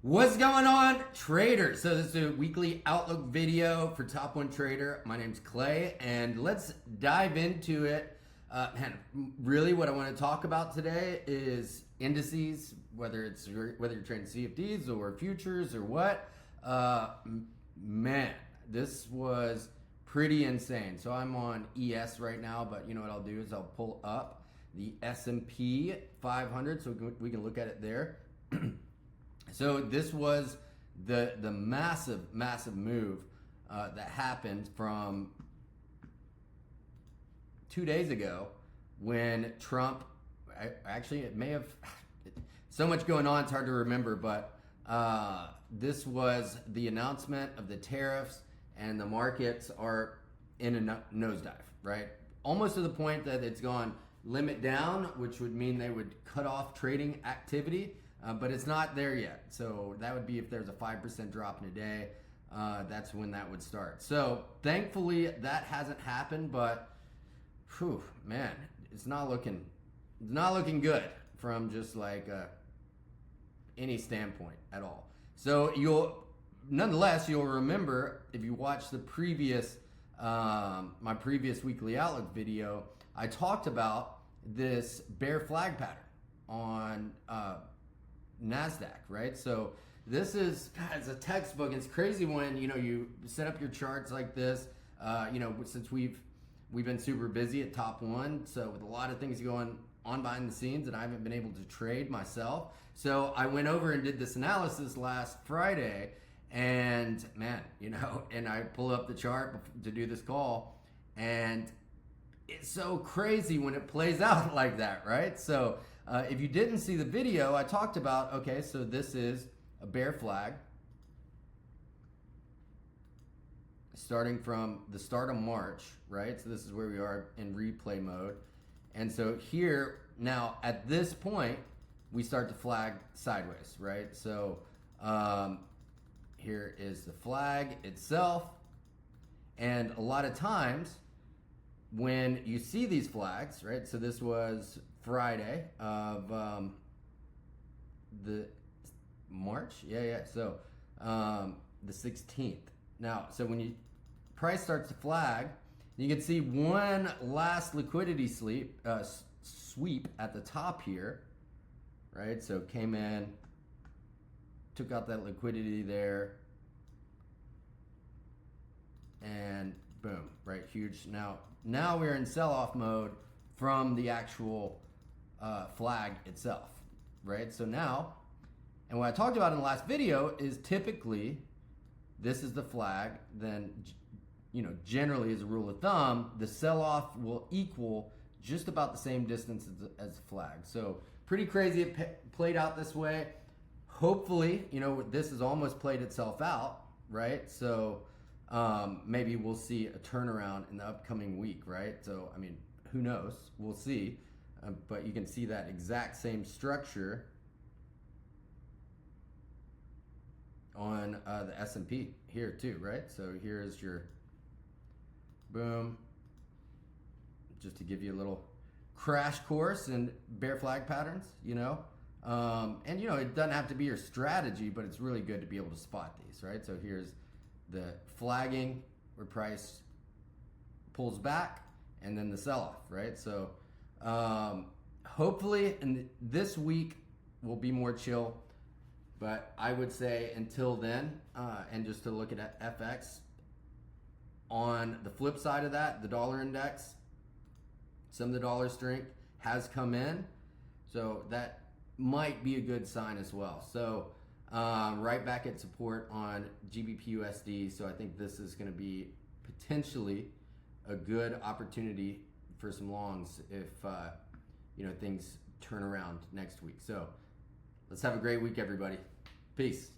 What's going on, traders? So this is a weekly outlook video for Top One Trader. My name's Clay, and let's dive into it. Really what I want to talk about today is indices, whether you're trading CFDs or futures or what. Man, this was pretty insane. So I'm on ES right now, but you know what I'll do is I'll pull up the S&P 500 so we can look at it there. So this was the massive move that happened from 2 days ago when Trump, actually it may have, so much going on it's hard to remember, but this was the announcement of the tariffs, and the markets are in a nosedive, right? Almost to the point that it's gone limit down, which would mean they would cut off trading activity. But it's not there yet. So that would be if there's a 5% drop in a day. That's when that would start. So thankfully that hasn't happened, but whew, man, it's not looking good from just like any standpoint at all. So nonetheless you'll remember if you watch the previous my previous weekly outlook video, I talked about this bear flag pattern on Nasdaq, right? So this is, God, it's a textbook. It's crazy when you set up your charts like this. Since we've been super busy at Top One, so with a lot of things going on behind the scenes, and I haven't been able to trade myself. So I went over and did this analysis last Friday, and man, and I pull up the chart to do this call, and it's so crazy when it plays out like that, right? So if you didn't see the video, I talked about, okay, so this is a bear flag starting from the start of March, right? So this is where we are in replay mode. And so here, now at this point, we start to flag sideways, right? So here is the flag itself. And a lot of times when you see these flags, right? So this was Friday of the March, so the 16th. Now, so when price starts to flag, you can see one last liquidity sweep at the top here, right? So came in, took out that liquidity there, and boom, right? Huge. Now we're in sell-off mode from the actual flag itself, right? So now, and what I talked about in the last video is typically this is the flag, then generally as a rule of thumb, the sell-off will equal just about the same distance as the flag. So pretty crazy it played out this way. Hopefully, this has almost played itself out, right? So maybe we'll see a turnaround in the upcoming week, right? So, I mean, who knows? We'll see. But you can see that exact same structure on the S&P here too, right? So here's your boom, just to give you a little crash course in bear flag patterns, and it doesn't have to be your strategy, but it's really good to be able to spot these, right? So here's the flagging where price pulls back, and then the sell-off, right? So hopefully in this week will be more chill, but I would say until then, and just to look at FX, on the flip side of that, the dollar index, some of the dollar strength has come in, so that might be a good sign as well. So right back at support on GBP/USD, so I think this is going to be potentially a good opportunity for some longs if things turn around next week. So let's have a great week, everybody. Peace.